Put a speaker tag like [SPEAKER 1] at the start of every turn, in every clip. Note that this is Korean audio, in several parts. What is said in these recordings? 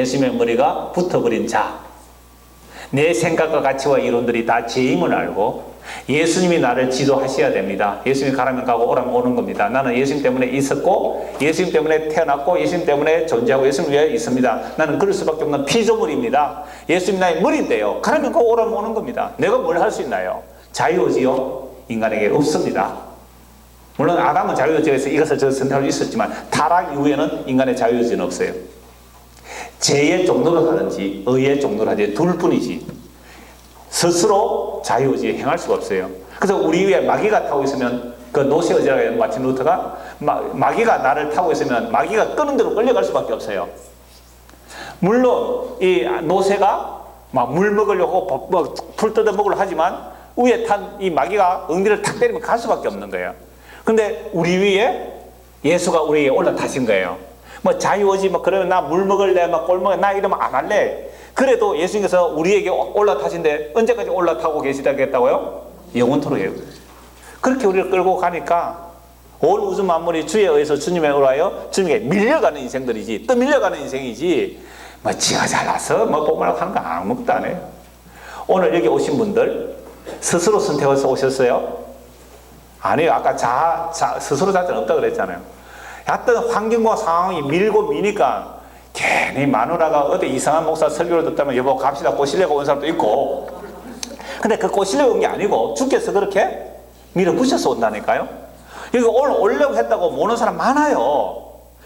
[SPEAKER 1] 예수님의 머리가 붙어버린 자, 내 생각과 가치와 이론들이 다 죄임을 알고 예수님이 나를 지도하셔야 됩니다. 예수님이 가라면 가고 오라면 오는 겁니다. 나는 예수님 때문에 있었고 예수님 때문에 태어났고 예수님 때문에 존재하고 예수님 위해 있습니다. 나는 그럴 수밖에 없는 피조물입니다. 예수님이 나의 머리인데요, 가라면 가고 오라면 오는 겁니다. 내가 뭘 할 수 있나요? 자유의지요? 인간에게 없습니다. 물론 아담은 자유의지에서 이것을 저 선택할 수 있었지만 타락 이후에는 인간의 자유의지는 없어요. 죄의 종로를 하든지 의의 종로를 하든지 둘 뿐이지 스스로 자유의지에 행할 수가 없어요. 그래서 우리 위에 마귀가 타고 있으면 그 노세의지라고 하는 마틴 루터가 마귀가 나를 타고 있으면 마귀가 끄는 대로 끌려갈 수밖에 없어요. 물론 이 노새가 막 물 먹으려고 풀 뜯어 먹으려고 하지만 위에 탄 이 마귀가 엉덩이를 탁 때리면 갈 수밖에 없는 거예요. 근데 우리 위에 예수가 우리 위에 올라타신 거예요. 뭐 자유의지 뭐 그러면 나 물 먹을래 막 꼴 먹을래 나 이러면 안 할래. 그래도 예수님께서 우리에게 올라타신데 언제까지 올라타고 계시다겠다고요? 영원토록이에요. 그렇게 우리를 끌고 가니까 온 우주 만물이 주에 의해서 주님에 의하여 주님에게 밀려가는 인생들이지, 또 밀려가는 인생이지 뭐 지가 잘나서 뭐 복음을 하는 거 아무것도 안 해요. 오늘 여기 오신 분들 스스로 선택해서 오셨어요? 아니에요. 아까 스스로 자체는 없다 그랬잖아요. 어떤 환경과 상황이 밀고 미니까 괜히 마누라가 어디 이상한 목사 설교를 듣다면 여보 갑시다 꼬시려고 온 사람도 있고, 근데 그 꼬시려고 온 게 아니고 주께서 그렇게 밀어붙여서 온다니까요. 여기 오늘 오려고 했다고 못 오는 사람 많아요.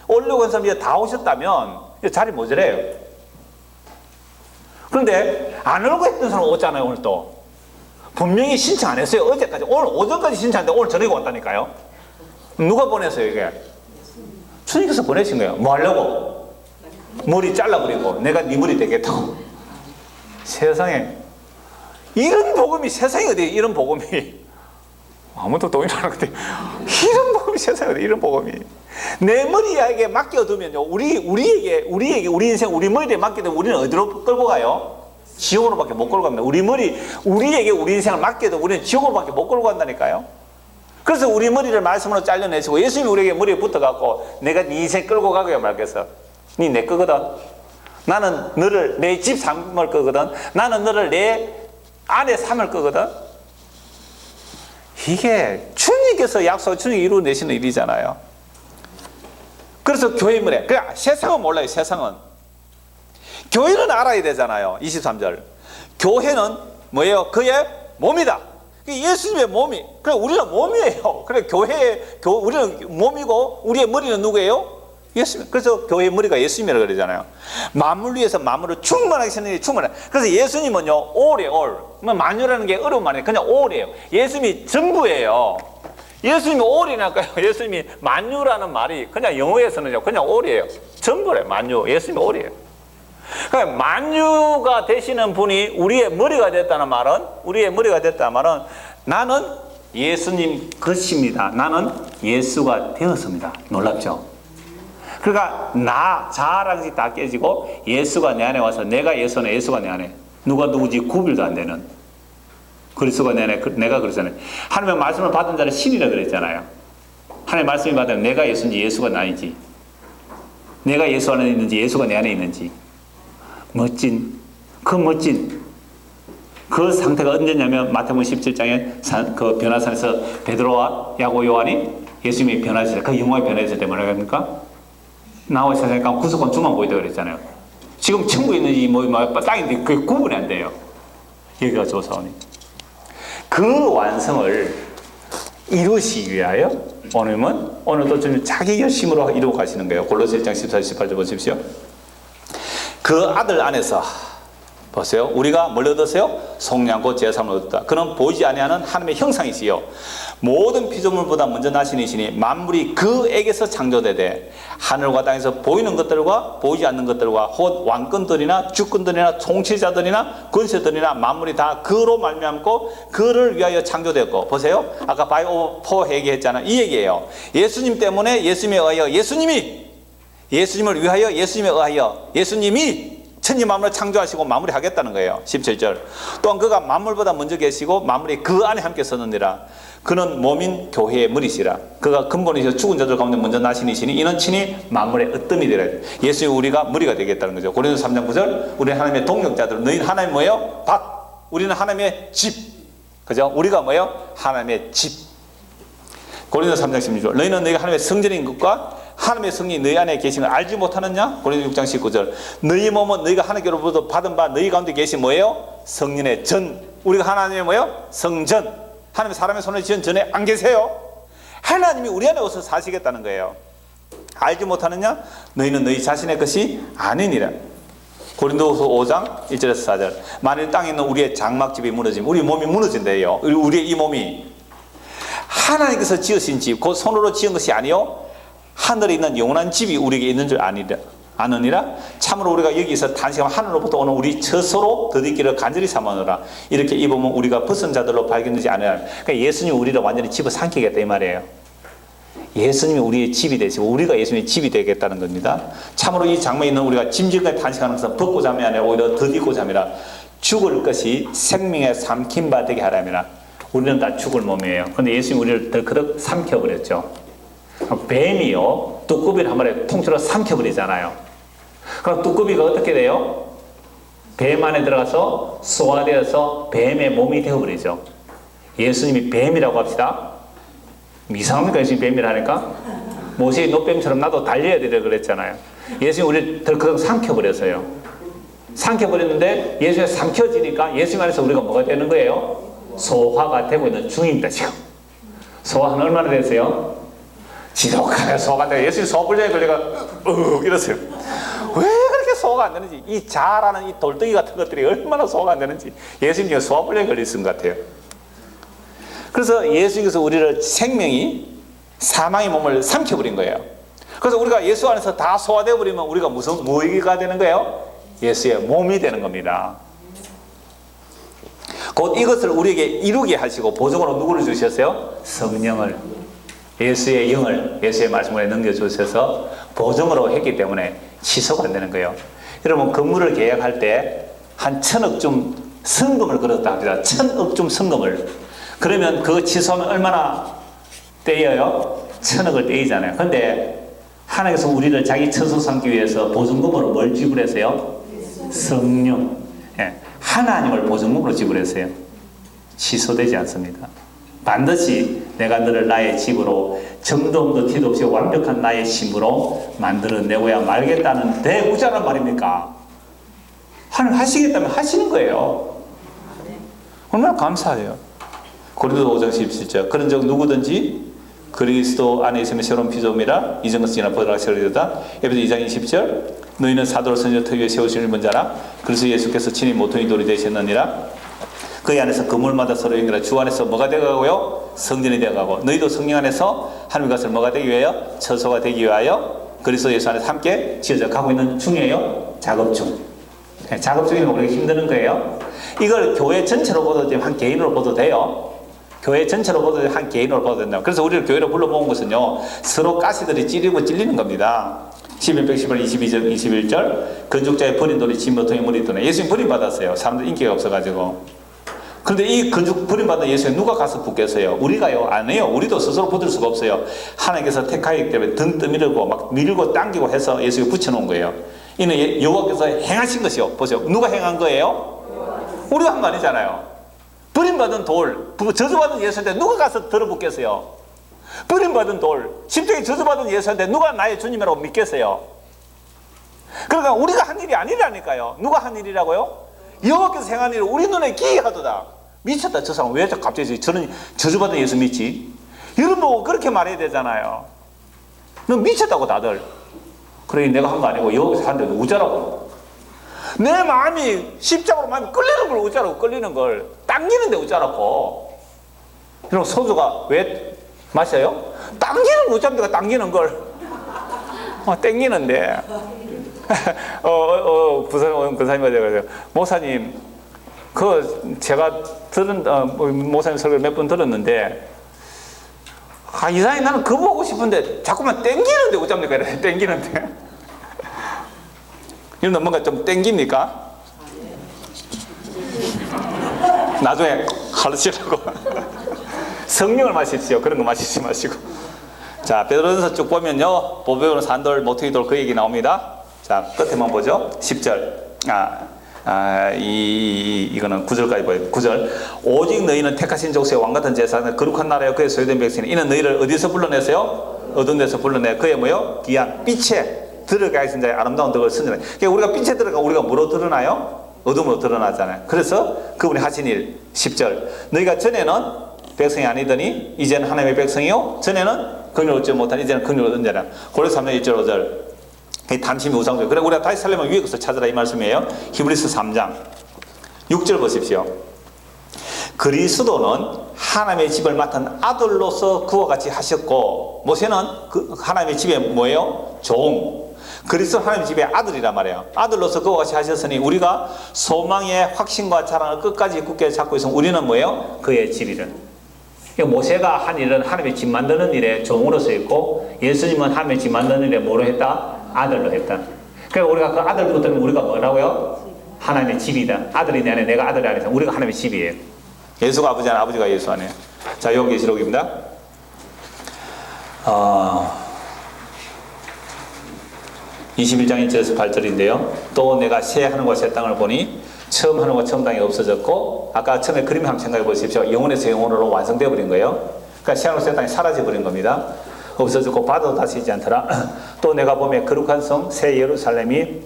[SPEAKER 1] 오려고 한 사람이 이제 다 오셨다면 자리 모자래요. 그런데 안 오려고 했던 사람 오잖아요. 오늘 또 분명히 신청 안 했어요. 어제까지, 오늘 오전까지 신청했는데 오늘 저녁에 왔다니까요. 누가 보냈어요 이게? 주님께서 보내신 거예요. 뭐 하려고? 머리 잘라버리고 내가 네 머리 되겠다고. 세상에 이런 복음이 세상에 어디에 이런 복음이 아무도 동의 안 하는데 이런 복음이 세상에 어디에 이런 복음이 내 머리에게 맡겨두면요 우리에게 우리 인생 우리 머리에 맡겨두면 우리는 어디로 끌고 가요? 지옥으로밖에 못 끌고 갑니다. 우리에게 우리 인생을 맡겨도 우리는 지옥으로밖에 못 끌고 간다니까요. 그래서 우리 머리를 말씀으로 잘라내시고 예수님이 우리에게 머리에 붙어갖고 내가 네 인생 끌고 가고야 말겠어. 네 내 거거든. 나는 너를 내 집 삼을 거거든. 나는 너를 내 아내 삼을 거거든. 이게 주님께서 약속 주님이 이루어내시는 일이잖아요. 그래서 교회 뭐래? 그래, 세상은 몰라요. 세상은 교회는 알아야 되잖아요. 23절 교회는 뭐예요? 그의 몸이다. 예수님의 몸이, 그래 우리는 몸이에요. 그래 우리는 몸이고 우리의 머리는 누구예요? 예수님. 그래서 교회의 머리가 예수님이라고 그러잖아요. 만물 위에서 만물을 충만하게 세는 충만해. 그래서 예수님은요 올이에요. 올. 만유라는 게 어려운 말이에요. 그냥 올이에요. 예수님이 전부예요. 예수님이 올이니까요. 예수님이 만유라는 말이 그냥 영어에서는요 그냥 올이에요. 전부래요. 만유. 예수님이 올이에요. 그러니까 만유가 되시는 분이 우리의 머리가 됐다는 말은 나는 예수님 것입니다. 나는 예수가 되었습니다. 놀랍죠? 그러니까 자아라는 것이 다 깨지고 예수가 내 안에 와서 내가 예수 안에 예수가 내 안에 누가 누구지 구별도 안 되는 그리스도가 내 안에 내가 그러잖아요. 하나님의 말씀을 받은 자는 신이라 그랬잖아요. 하나님의 말씀을 받으면 내가 예수인지 예수가 나인지 내가 예수 안에 있는지 예수가 내 안에 있는지 멋진 그 상태가 언제냐면 마태복음 17장에 그 변화산에서 베드로와 야고 요한이 예수님이 변화했을 때 그 영광이 변화했을 때 뭐라고 합니까? 나와 세상에 가면 구석은 주만 보이다 그랬잖아요. 지금 천국에 있는지 땅인데 그게 구분이 안 돼요. 여기가 조사원이 그 완성을 이루시기 위하여 오늘도 주님 자기 열심으로 이루어 가시는 거예요. 골로새 1장 14, 18절 보십시오. 그 아들 안에서 보세요. 우리가 뭘 얻었어요? 속량고 제사함을 얻었다. 그는 보이지 아니하는 하나님의 형상이시요 모든 피조물보다 먼저 나신 이시니 만물이 그에게서 창조되되 하늘과 땅에서 보이는 것들과 보이지 않는 것들과 곧 왕권들이나 주권들이나 통치자들이나 권세들이나 만물이 다 그로 말미암고 그를 위하여 창조되었고. 보세요. 아까 바이오포 얘기했잖아요. 이 얘기예요. 예수님 때문에 예수님에 의하여 예수님을 위하여 예수님에 의하여 예수님이 천지 만물을 창조하시고 마무리하겠다는 거예요. 17절. 또한 그가 만물보다 먼저 계시고 만물이 그 안에 함께 서느니라. 그는 몸인 교회의 머리시라. 그가 근본이셔 죽은 자들 가운데 먼저 나신 이시니 이는 친히 만물의 으뜸이 되라. 예수의 우리가 머리가 되겠다는 거죠. 고린도서 3장 9절. 우리는 하나님의 동역자들. 너희는 하나님 뭐예요? 밭. 우리는 하나님의 집. 그죠? 우리가 뭐예요? 하나님의 집. 고린도서 3장 16절. 너희는 너희가 하나님의 성전인 것과 하나님의 성령이 너희 안에 계신 걸 알지 못하느냐? 고린도서 6장 19절. 너희 몸은 너희가 하나님께로부터 받은 바 너희 가운데 계신 뭐예요? 성령의 전. 우리가 하나님의 뭐예요? 성전. 하나님의 사람의 손을 지은 전에 안 계세요. 하나님이 우리 안에 와서 사시겠다는 거예요. 알지 못하느냐? 너희는 너희 자신의 것이 아니니라. 고린도서 5장 1절에서 4절. 만일 땅에 있는 우리의 장막집이 무너지면 우리 몸이 무너진대요. 우리의 이 몸이 하나님께서 지으신 집, 곧 손으로 지은 것이 아니요 하늘에 있는 영원한 집이 우리에게 있는 줄 아느니라. 참으로 우리가 여기서 단식하면 하늘로부터 오는 우리 처소로 덧입기를 간절히 삼아노라. 이렇게 입으면 우리가 벗은 자들로 발견되지 않으라. 그러니까 예수님이 우리를 완전히 집어삼키겠다 이 말이에요. 예수님이 우리의 집이 되시고 우리가 예수님의 집이 되겠다는 겁니다. 참으로 이 장막에 있는 우리가 짐승까지 단식하는 것은 벗고 잠이 아니라 오히려 덧입고 잠이라. 죽을 것이 생명에 삼킨 바 되게 하라미라. 우리는 다 죽을 몸이에요. 그런데 예수님이 우리를 덜커덕 삼켜버렸죠. 뱀이요, 뚜꾸비를 한 마리 통째로 삼켜버리잖아요. 그럼 뚜꾸비가 어떻게 돼요? 뱀 안에 들어가서 소화되어서 뱀의 몸이 되어버리죠. 예수님이 뱀이라고 합시다. 이상합니까? 예수님이 뱀이라니까? 모세의 노뱀처럼 나도 달려야 되려 그랬잖아요. 예수님이 우리를 덜커덕 삼켜버렸어요. 삼켜버렸는데 예수님이 삼켜지니까 예수님 안에서 우리가 뭐가 되는 거예요? 소화가 되고 있는 중입니다. 지금 소화는 얼마나 됐어요? 지독하네. 소화가 안 돼. 예수님 소화불량에 걸려가 이러세요. 왜 그렇게 소화가 안 되는지, 이 자라는 이 돌덩이 같은 것들이 얼마나 소화가 안 되는지 예수님 지금 소화불량에 걸렸은 것 같아요. 그래서 예수님께서 우리를 생명이 사망의 몸을 삼켜버린 거예요. 그래서 우리가 예수 안에서 다 소화되어 버리면 우리가 무슨 뭐가 되는 거예요? 예수의 몸이 되는 겁니다. 곧 이것을 우리에게 이루게 하시고 보증으로 누구를 주셨어요? 성령을, 예수의 영을 예수의 말씀으로 넘겨주셔서 보증으로 했기 때문에 취소가 안 되는 거예요. 여러분 건물을 계약할 때 한 1,000억쯤 성금을 걸었다 합니다. 1,000억쯤 성금을. 그러면 그거 취소하면 얼마나 떼여요? 1,000억을 떼이잖아요. 그런데 하나님께서 우리를 자기 처소 삼기 위해서 보증금으로 뭘 지불했어요? 성령. 예. 하나님을 보증금으로 지불했어요. 취소되지 않습니다. 반드시 내가 너를 나의 집으로 점도 없는 티도 없이 완벽한 나의 심으로 만들어내고야 말겠다는 대우자란 말입니까? 하나님 하시겠다면 하시는 거예요. 얼마나 감사해요. 고린도서 5장 17절. 그런 적 누구든지 그리스도 안에 있으면 새로운 피조물이라 이전 것은 지나 보다가 새로리다. 에베소 2장 20절. 너희는 사도로 선지자 특위에 세우신 일본 자라. 그래서 예수께서 친히 모퉁이 돌이 되셨느니라. 그 안에서 그물마다 서로 연결해 주 안에서 뭐가 되어가고요? 성전이 되어가고 너희도 성령 안에서 하나님의 것을 뭐가 되기 위하여? 처소가 되기 위하여 그리스도 예수 안에서 함께 지어져 가고 있는 중이에요. 작업 중. 작업 중이면 우리가 힘드는 거예요. 이걸 교회 전체로 보도 되면 한 개인으로 보도 돼요. 교회 전체로 보도 한 개인으로 보도 된다. 그래서 우리를 교회로 불러모은 것은요, 서로 가시들이 찌르고 찔리는 겁니다. 11편 22절 21절 건축자의 버린 돌이 진보통에 물이 드네. 예수님 버림받았어요. 사람들 인기가 없어가지고. 그런데 이 건축 버림받은 예수님 누가 가서 붙겠어요? 우리가요? 안 해요. 우리도 스스로 붙을 수가 없어요. 하나님께서 택하기 때문에 등 떠밀고 막 밀고 당기고 해서 예수님이 붙여놓은 거예요. 이는 여호와께서 행하신 것이요. 보세요. 누가 행한 거예요? 우리가 한 거 아니잖아요. 버림받은 돌, 저주받은 예수한테 누가 가서 들어붙겠어요? 버림받은 돌, 십자가에 저주받은 예수한테 누가 나의 주님이라고 믿겠어요? 그러니까 우리가 한 일이 아니라니까요. 누가 한 일이라고요? 여호와께서 행한 일을 우리 눈에 기이하도다. 미쳤다. 저 사람 왜 갑자기 저는 저주받은 예수 믿지? 여러분 보고 그렇게 말해야 되잖아요. 너 미쳤다고 다들. 그러니 내가 한 거 아니고 여호와께서 한 데도 우자라고. 내 마음이 십자가로 마음이 끌리는 걸 우자라고, 끌리는 걸 당기는데 우자라고. 여러분 소주가 왜 마셔요? 당기는 우자입니다. 당기는 걸 땡기는데 부산 근사님한테 목사님 제가 들은 목사님 설교를 몇 번 들었는데 이상하게 나는 그거 보고 싶은데 자꾸만 땡기는데 어쩝니까? 이래 땡기는데 이런 뭔가 좀 땡깁니까? 나중에 가르치려고. 성령을 마십시오. 그런 거 마시지 마시고. 자, 베드로전서 쭉 보면요, 보배우는 산돌, 모퉁이 돌 그 얘기 나옵니다. 자, 끝에만 보죠. 10절. 이거는 9절까지 보여요. 9절. 오직 너희는 택하신 족속의 왕같은 제사는 거룩한 나라여 그의 소유된 백성이 이는 너희를 어디서 불러내세요? 어두운 데서 불러내 그의 뭐요? 귀한 빛에 들어가 계신 자의 아름다운 덕을 선전해. 그러니까 우리가 빛에 들어가 우리가 뭐로 드러나요? 어둠으로 드러나잖아요. 그래서 그분이 하신 일 10절. 너희가 전에는 백성이 아니더니 이제는 하나님의 백성이요 전에는 긍휼을 얻지 못한 이제는 긍휼을 얻은 자라. 고린도서 3장 1절 5절. 담심이 우상적. 그래 우리가 다시 살려면 위에 것을 찾으라 이 말씀이에요. 히브리서 3장 6절 보십시오. 그리스도는 하나님의 집을 맡은 아들로서 그와 같이 하셨고, 모세는 그 하나님의 집에 뭐예요? 종. 그리스도는 하나님의 집의 아들이란 말이에요. 아들로서 그와 같이 하셨으니 우리가 소망의 확신과 자랑을 끝까지 굳게 잡고 있으면 우리는 뭐예요? 그의 집이를. 모세가 한 일은 하나님의 집 만드는 일에 종으로서 있고, 예수님은 하나님의 집 만드는 일에 뭐로 했다? 아들로 했다. 그러니까 우리가 그 아들부터는 우리가 뭐라고요? 하나님의 집이다. 아들이 내 안에 내가 아들이 안에서 우리가 하나님의 집이에요. 예수가 아버지 안에 아버지가 예수 안에. 자, 요한계시록입니다. 21장 1절에서 8절인데요. 또 내가 새 하늘과 새 땅을 보니 처음 하늘과 처음 땅이 없어졌고, 아까 처음에 그림 한번 생각해 보십시오. 영혼에서 영혼으로 완성되어 버린 거예요. 그러니까 새 하늘과 새 땅이 사라져 버린 겁니다. 없어졌고 바다도 다시 있지 않더라. 또 내가 보면 거룩한 성 새 예루살렘이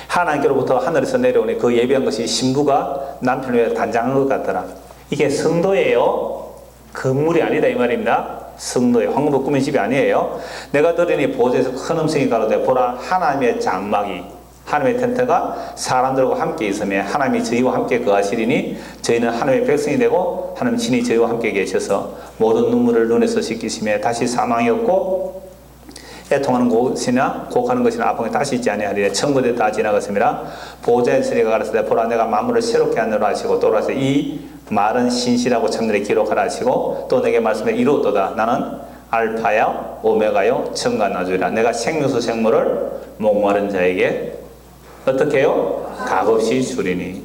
[SPEAKER 1] 하나님께로부터 하늘에서 내려오니 그 예비한 것이 신부가 남편을 위해 단장한 것 같더라. 이게 성도예요. 건물이 아니다 이 말입니다. 성도예요. 황금으로 꾸민 집이 아니에요. 내가 들으니 보좌에서 큰 음성이 가로되 보라 하나님의 장막이 하나님의 텐트가 사람들과 함께 있으며 하나님이 저희와 함께 거하시리니 저희는 하나님의 백성이 되고 하나님 친히 저희와 함께 계셔서 모든 눈물을 눈에서 씻기시며 다시 사망이 없고 애통하는 곳이나 곡하는 것이나 아픔이 다시 있지 아니하리라. 천국에 다 지나갔습니다. 보좌의 소리가 가라사대 보라 내가 만물을 새롭게 하느라 하시고 또 가라사대 이 말은 신실하고 참되게 기록하라 하시고 또 내게 말씀해 이루었도다. 나는 알파야 오메가요 처음과 나중이라. 내가 생명수 생물을 목마른 자에게 어떻게 해요? 값없이 주리니.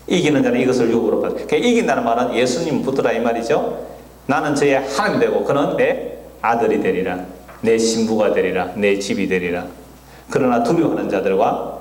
[SPEAKER 1] 이기는 자는 이것을 유업으로 받아. 그러니까 이긴다는 말은 예수님 붙들라 이 말이죠. 나는 저의 하나님 되고 그는 내 아들이 되리라. 내 신부가 되리라. 내 집이 되리라. 그러나 두려워하는 자들과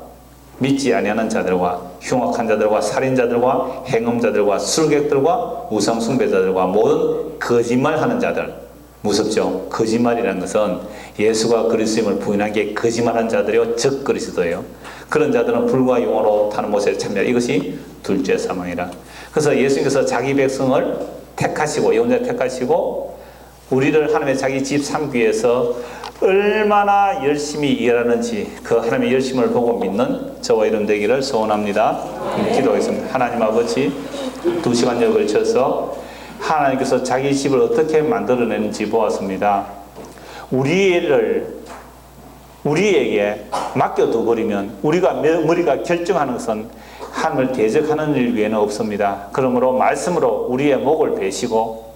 [SPEAKER 1] 믿지 아니하는 자들과 흉악한 자들과 살인자들과 행음자들과 술객들과 우상 숭배자들과 모든 거짓말하는 자들. 무섭죠? 거짓말이라는 것은 예수가 그리스도임을 부인한 게 거짓말하는 자들이요 즉 그리스도예요. 그런 자들은 불과 용어로 타는 못에 참여. 이것이 둘째 사망이라. 그래서 예수님께서 자기 백성을 택하시고 예언자 택하시고 우리를 하나님의 자기 집 삼기 위해서 얼마나 열심히 일하는지 그 하나님의 열심을 보고 믿는 저와 여러분 되기를 소원합니다. 기도하겠습니다. 하나님 아버지 2시간여 걸쳐서 하나님께서 자기 집을 어떻게 만들어내는지 보았습니다. 우리에게 맡겨둬 버리면 우리가 결정하는 것은 하나님을 대적하는 일 외에는 없습니다. 그러므로 말씀으로 우리의 목을 베시고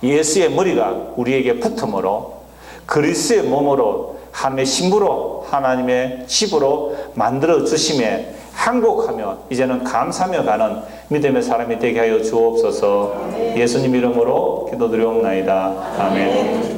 [SPEAKER 1] 예수의 머리가 우리에게 붙음으로 그리스도의 몸으로 하나님의 신부로 하나님의 집으로 만들어 주심에 항복하며 이제는 감사하며 가는 믿음의 사람이 되게 하여 주옵소서. 예수님 이름으로 기도드리옵나이다. 아멘.